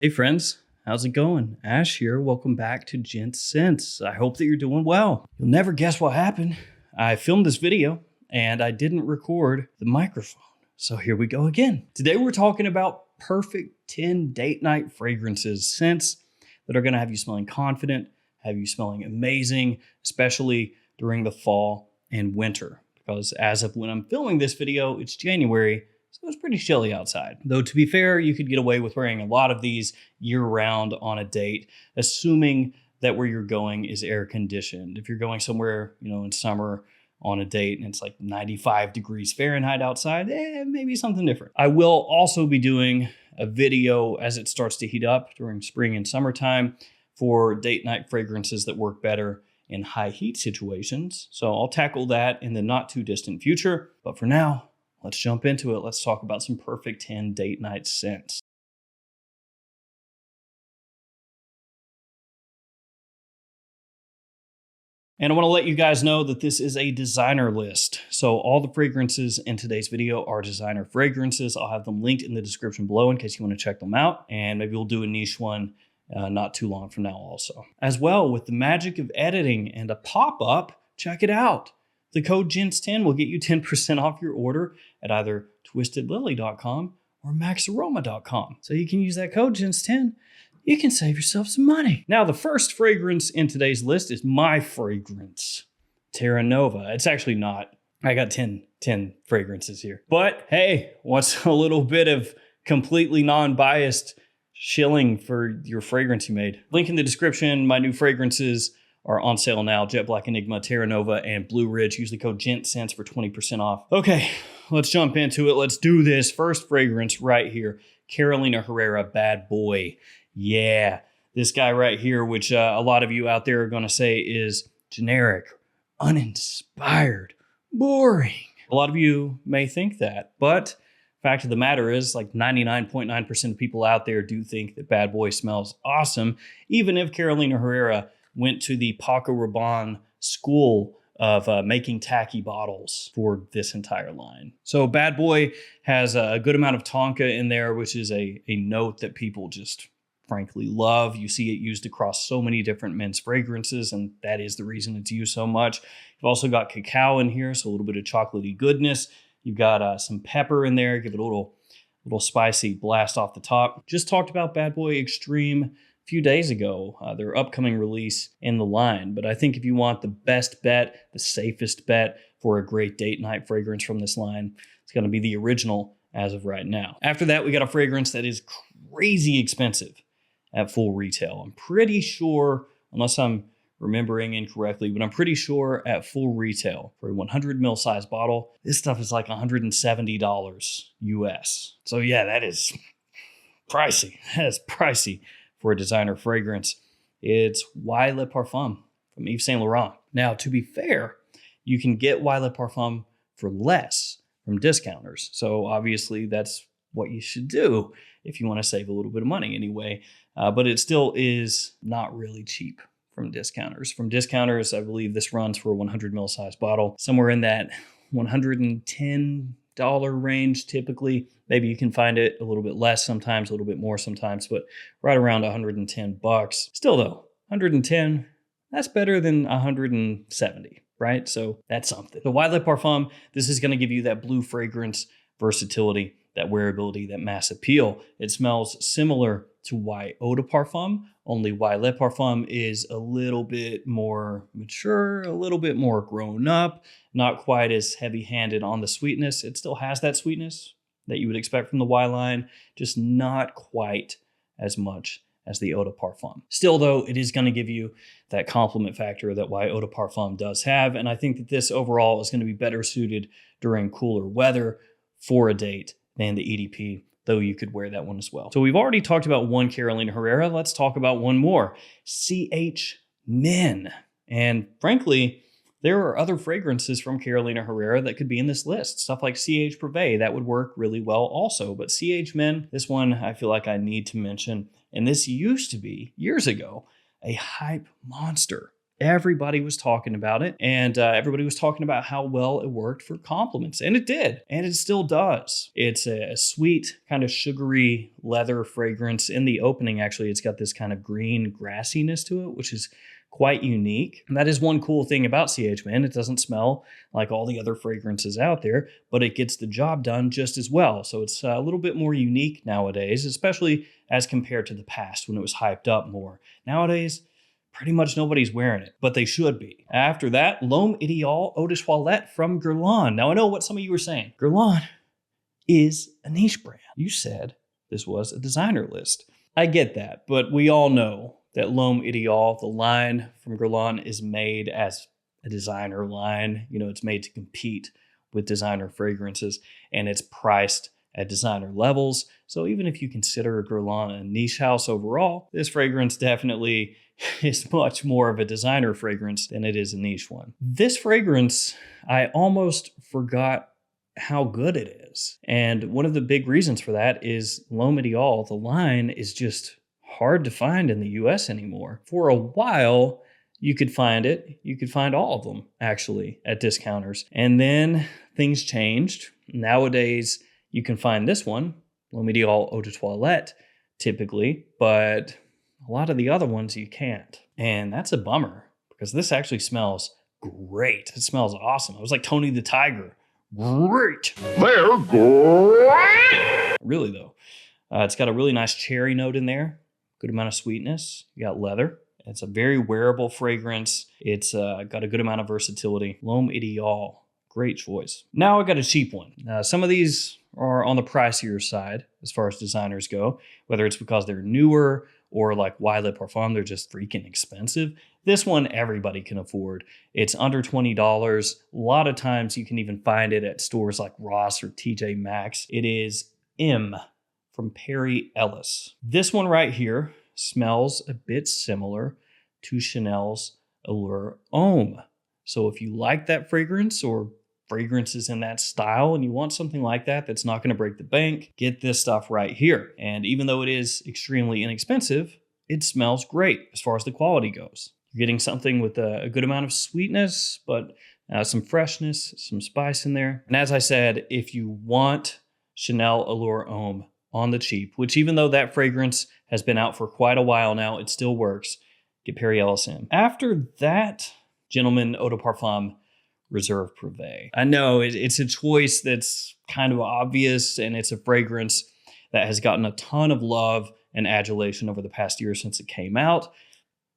Hey friends, how's it going? Ash here. Welcome back to Gents. I hope that you're doing well. You'll never guess what happened. I filmed this video and I didn't record the microphone. So here we go again. Today we're talking about perfect 10 date night fragrances, scents that are going to have you smelling confident, have you smelling amazing, especially during the fall and winter. Because as of when I'm filming this video, it's January. So it's pretty chilly outside. Though to be fair, you could get away with wearing a lot of these year-round on a date, assuming that where you're going is air conditioned. If you're going somewhere, in summer on a date and it's like 95 degrees Fahrenheit outside, maybe something different. I will also be doing a video as it starts to heat up during spring and summertime for date night fragrances that work better in high heat situations. So I'll tackle that in the not too distant future. But for now, let's jump into it. Let's talk about some perfect 10 date night scents. And I want to let you guys know that this is a designer list. So all the fragrances in today's video are designer fragrances. I'll have them linked in the description below in case you want to check them out. And maybe we'll do a niche one not too long from now also. As well, with the magic of editing and a pop-up, check it out. The code GENTS10 will get you 10% off your order at either twistedlily.com or maxaroma.com. So you can use that code GENTS10. You can save yourself some money. Now, the first fragrance in today's list is my fragrance, Terra Nova. It's actually not. I got 10 fragrances here. But hey, what's a little bit of completely non-biased shilling for your fragrance you made? Link in the description. My new fragrances are on sale now. Jet Black Enigma, Terra Nova, and Blue Ridge. Use the code GENTS10 for 20% off. Okay, let's jump into it. Let's do this. First fragrance right here, Carolina Herrera Bad Boy. Yeah, this guy right here, which a lot of you out there are going to say is generic, uninspired, boring. A lot of you may think that, but fact of the matter is, like 99.9% of people out there do think that Bad Boy smells awesome, even if Carolina Herrera went to the Paco Rabanne school of making tacky bottles for this entire line. So Bad Boy has a good amount of tonka in there, which is a note that people just frankly love. You see it used across so many different men's fragrances, and that is the reason it's used so much. You've also got cacao in here, so a little bit of chocolatey goodness. You've got some pepper in there, give it a little spicy blast off the top. Just talked about Bad Boy Extreme few days ago, their upcoming release in the line. But I think if you want the best bet, the safest bet for a great date night fragrance from this line, it's going to be the original as of right now. After that, we got a fragrance that is crazy expensive at full retail. I'm pretty sure, unless I'm remembering incorrectly, but I'm pretty sure at full retail for a 100 ml size bottle, this stuff is like $170 US. So yeah, that is pricey. That is pricey for a designer fragrance. It's Y Le Parfum from Yves Saint Laurent. Now, to be fair, you can get Y Le Parfum for less from discounters. So obviously that's what you should do if you want to save a little bit of money anyway. But it still is not really cheap from discounters. From discounters, I believe this runs for a 100 ml size bottle, somewhere in that $110 range typically. Maybe you can find it a little bit less sometimes, a little bit more sometimes, but right around 110 bucks. Still though, 110, that's better than 170, right? So that's something. The Y Le Parfum, this is going to give you that blue fragrance versatility, that wearability, that mass appeal. It smells similar to Y Eau de Parfum, only Y Le Parfum is a little bit more mature, a little bit more grown up, not quite as heavy-handed on the sweetness. It still has that sweetness that you would expect from the Y line, just not quite as much as the Eau de Parfum. Still though, it is going to give you that compliment factor that Y Eau de Parfum does have, and I think that this overall is going to be better suited during cooler weather for a date than the EDP, though you could wear that one as well. So we've already talked about one Carolina Herrera. Let's talk about one more, CH Men. And frankly, there are other fragrances from Carolina Herrera that could be in this list. Stuff like CH Privé, that would work really well also. But CH Men, this one I feel like I need to mention. And this used to be, years ago, a hype monster Everybody was talking about it, and everybody was talking about how well it worked for compliments, and it did, and it still does. It's a sweet, kind of sugary leather fragrance. In the opening, actually, it's got this kind of green grassiness to it, which is quite unique. And that is one cool thing about CH, man. It doesn't smell like all the other fragrances out there, but it gets the job done just as well. So it's a little bit more unique nowadays, especially as compared to the past when it was hyped up more. Nowadays, pretty much nobody's wearing it, but they should be. After that, L'Homme Ideal Eau de Toilette from Guerlain. Now, I know what some of you were saying. Guerlain is a niche brand. You said this was a designer list. I get that, but we all know that L'Homme Ideal, the line from Guerlain, is made as a designer line. You know, it's made to compete with designer fragrances, and it's priced at designer levels. So even if you consider Guerlain a niche house overall, this fragrance definitely is much more of a designer fragrance than it is a niche one. This fragrance, I almost forgot how good it is. And one of the big reasons for that is L'Homme Ideal, the line, is just hard to find in the US anymore. For a while, you could find it. You could find all of them, actually, at discounters. And then things changed. Nowadays, you can find this one, L'Homme Ideal Eau de Toilette, typically, but a lot of the other ones you can't. And that's a bummer, because this actually smells great. It smells awesome. It was like Tony the Tiger. Great. They're great. Really, though. It's got a really nice cherry note in there. Good amount of sweetness. You got leather. It's a very wearable fragrance. It's got a good amount of versatility. L'Homme Ideal. Great choice. Now I got a cheap one. Some of these are on the pricier side as far as designers go, whether it's because they're newer or like Why Le Parfum, they're just freaking expensive. This one, everybody can afford. It's under $20. A lot of times you can even find it at stores like Ross or TJ Maxx. It is M from Perry Ellis. This one right here smells a bit similar to Chanel's Allure Homme. So if you like that fragrance or fragrances in that style and you want something like that that's not going to break the bank, get this stuff right here. And even though it is extremely inexpensive, it smells great as far as the quality goes. You're getting something with a good amount of sweetness, but some freshness, some spice in there. And as I said, if you want Chanel Allure Homme on the cheap, which even though that fragrance has been out for quite a while now, it still works, get Perry Ellis in. After that, gentlemen, Eau de Parfum Reserve Privé. I know it's a choice that's kind of obvious, and it's a fragrance that has gotten a ton of love and adulation over the past year since it came out,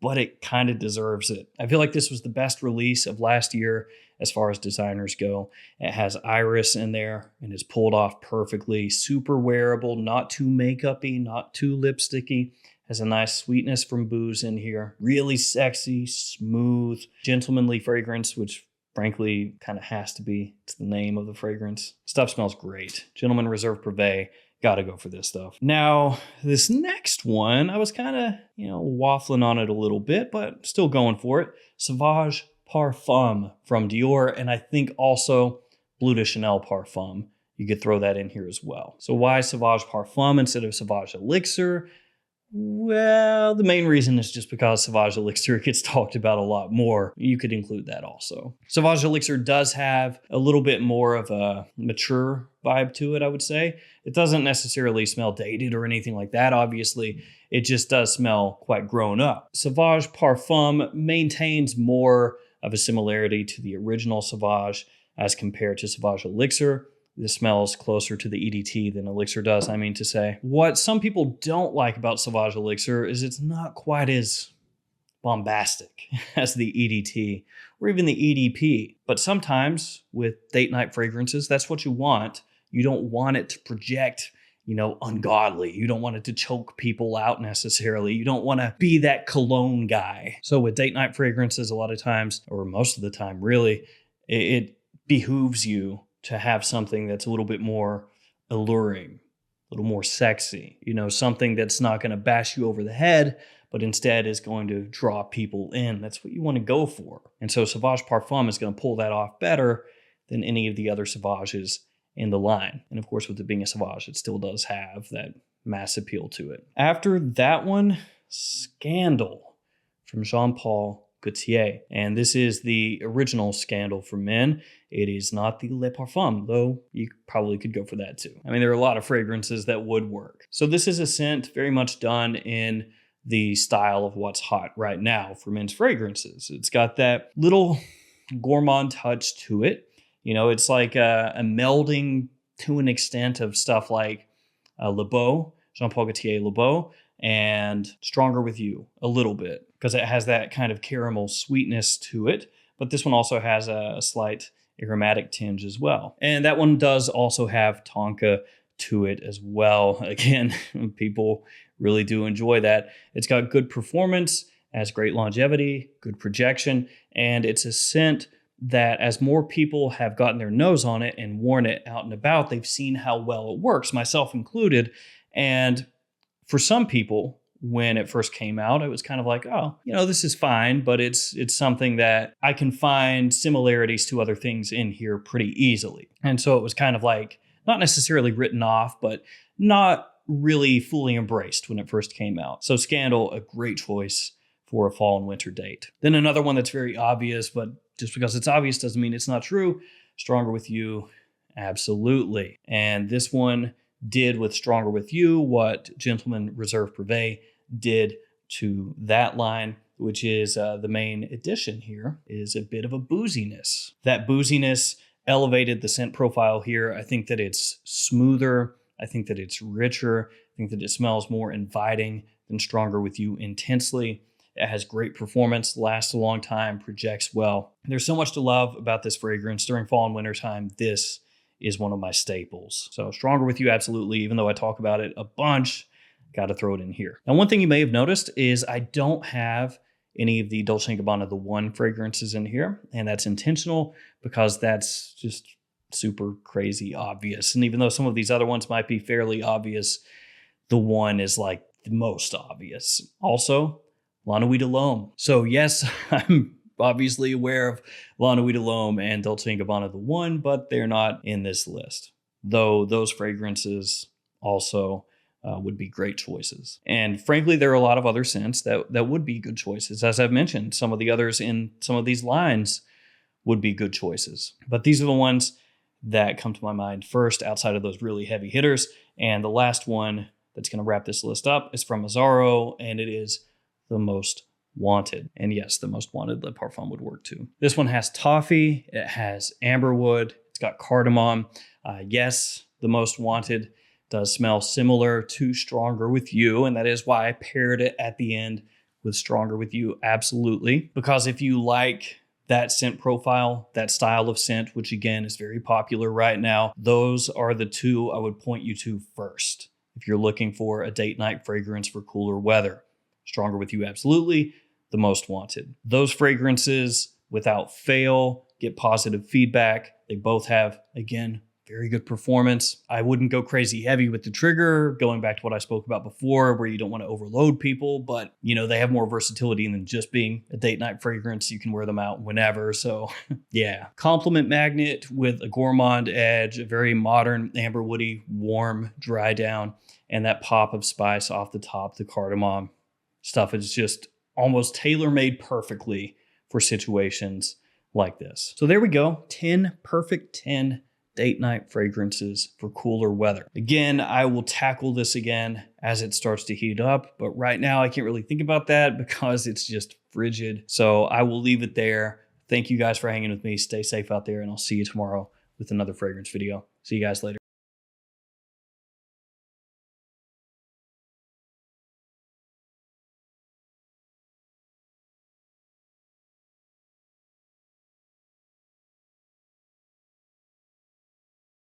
but it kind of deserves it. I feel like this was the best release of last year as far as designers go. It has iris in there and is pulled off perfectly. Super wearable, not too makeup-y, not too lipsticky. Has a nice sweetness from booze in here. Really sexy, smooth, gentlemanly fragrance, which frankly kind of has to be. It's the name of the fragrance. Stuff smells great. Gentleman Reserve Privé. Gotta go for this stuff. Now, this next one, I was kind of, waffling on it a little bit, but still going for it. Sauvage Parfum from Dior, and I think also Bleu de Chanel Parfum. You could throw that in here as well. So why Sauvage Parfum instead of Sauvage Elixir? Well, the main reason is just because Sauvage Elixir gets talked about a lot more. You could include that also. Sauvage Elixir does have a little bit more of a mature vibe to it, I would say. It doesn't necessarily smell dated or anything like that, obviously. It just does smell quite grown up. Sauvage Parfum maintains more of a similarity to the original Sauvage as compared to Sauvage Elixir. This smells closer to the EDT than Elixir does, I mean to say. What some people don't like about Sauvage Elixir is it's not quite as bombastic as the EDT or even the EDP. But sometimes with date night fragrances, that's what you want. You don't want it to project, ungodly. You don't want it to choke people out necessarily. You don't want to be that cologne guy. So with date night fragrances, a lot of times, or most of the time really, it behooves you to have something that's a little bit more alluring, a little more sexy, something that's not going to bash you over the head, but instead is going to draw people in. That's what you want to go for. And so Sauvage Parfum is going to pull that off better than any of the other Sauvages in the line. And of course, with it being a Sauvage, it still does have that mass appeal to it. After that one, Scandal from Jean Paul Gaultier. And this is the original Scandal for men. It is not the Le Parfum, though you probably could go for that too. I mean, there are a lot of fragrances that would work. So this is a scent very much done in the style of what's hot right now for men's fragrances. It's got that little gourmand touch to it. You know, it's like a melding to an extent of stuff like Le Beau, Jean-Paul Gaultier Le Beau, and Stronger With You a little bit, because it has that kind of caramel sweetness to it. But this one also has a slight aromatic tinge as well. And that one does also have tonka to it as well. Again, people really do enjoy that. It's got good performance, has great longevity, good projection, and it's a scent that as more people have gotten their nose on it and worn it out and about, they've seen how well it works, myself included. And for some people, when it first came out, it was kind of like, oh, you know, this is fine, but it's something that I can find similarities to other things in here pretty easily. And so it was kind of like, not necessarily written off, but not really fully embraced when it first came out. So Scandal, a great choice for a fall and winter date. Then another one that's very obvious, but just because it's obvious doesn't mean it's not true. Stronger With You, absolutely. And this one did with Stronger With You what Gentleman Reserve Privé did to that line, which is the main addition here is a bit of a booziness. That booziness elevated the scent profile here. I think that it's smoother. I think that it's richer. I think that it smells more inviting than Stronger With You intensely. It has great performance, lasts a long time, projects well. There's so much to love about this fragrance. During fall and winter time, this is one of my staples. So Stronger With You, absolutely. Even though I talk about it a bunch, got to throw it in here. Now, one thing you may have noticed is I don't have any of the Dolce & Gabbana The One fragrances in here, and that's intentional because that's just super crazy obvious. And even though some of these other ones might be fairly obvious, The One is like the most obvious. Also, La Nuit de l'Homme. So yes, I'm obviously aware of La Nuit de l'Homme and Dolce & Gabbana The One, but they're not in this list. Though those fragrances also would be great choices. And frankly, there are a lot of other scents that would be good choices. As I've mentioned, some of the others in some of these lines would be good choices. But these are the ones that come to my mind first outside of those really heavy hitters. And the last one that's going to wrap this list up is from Azzaro, and it is The Most Wanted. And yes, The Most Wanted Le Parfum would work too. This one has toffee, it has amberwood, it's got cardamom. Yes, The Most Wanted does smell similar to Stronger With You, and that is why I paired it at the end with Stronger With You, absolutely. Because if you like that scent profile, that style of scent, which again is very popular right now, those are the two I would point you to first. If you're looking for a date night fragrance for cooler weather, Stronger With You, absolutely. The Most Wanted. Those fragrances, without fail, get positive feedback. They both have, again, very good performance. I wouldn't go crazy heavy with the trigger, going back to what I spoke about before, where you don't want to overload people, but you know, they have more versatility than just being a date night fragrance. You can wear them out whenever. So yeah, compliment magnet with a gourmand edge, a very modern amberwoody, warm, dry down, and that pop of spice off the top, the cardamom stuff is just almost tailor-made perfectly for situations like this. So there we go. 10 perfect 10 date night fragrances for cooler weather. Again, I will tackle this again as it starts to heat up, but right now I can't really think about that because it's just frigid. So I will leave it there. Thank you guys for hanging with me. Stay safe out there, and I'll see you tomorrow with another fragrance video. See you guys later.